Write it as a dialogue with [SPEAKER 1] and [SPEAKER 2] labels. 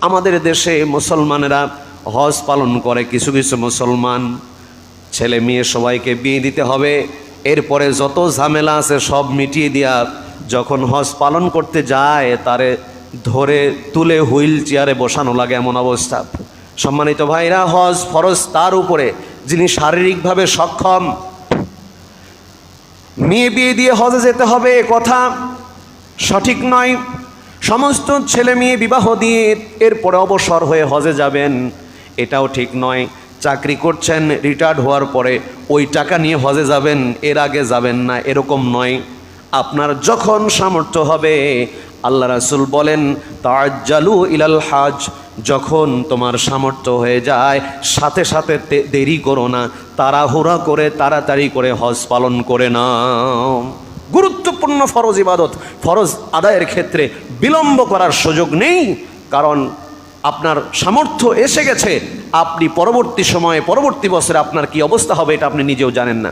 [SPEAKER 1] আমাদের দেশে মুসলমানেরা হজ পালন করে, কিছু কিছু মুসলমান ছেলে মেয়ে সবাইকে বিয়ে দিতে হবে, এরপরে যত ঝামেলা আছে সব মিটিয়ে দিয়া যখন হজ পালন করতে যায় তারে ধরে তুলে হুইল চেয়ারে বসানো লাগে, এমন অবস্থা। সম্মানিত ভাইরা, হজ ফরজ তার উপরে যিনি শারীরিকভাবে সক্ষম। মেয়ে বিয়ে দিয়ে হজে যেতে হবে এ কথা সঠিক নয়। সমস্ত ছেলে মেয়ে বিবাহ দিয়ে এরপরে অবসর হয়ে হজে যাবেন, এটাও ঠিক নয়। চাকরি করছেন, রিটায়ার্ড হওয়ার পরে ওই টাকা নিয়ে হজে যাবেন, এর আগে যাবেন না, এরকম নয়। আপনার যখন সামর্থ্য হবে, আল্লাহ রাসূল বলেন তাআজ্জালু ইলাল হজ, যখন তোমার সামর্থ্য হয়ে যায় সাথে সাথে দেরি করো না, তাড়াহুড়া করে তাড়াতাড়ি করে হজ পালন করে নাও। গুরুত্বপূর্ণ ফরজ ইবাদত, ফরজ আদায়ের ক্ষেত্রে বিলম্ব করার সুযোগ নেই, কারণ আপনার সামর্থ্য এসে গেছে। আপনি পরবর্তী সময়ে পরবর্তী বছরে আপনার কি অবস্থা হবে এটা আপনি নিজেও জানেন না।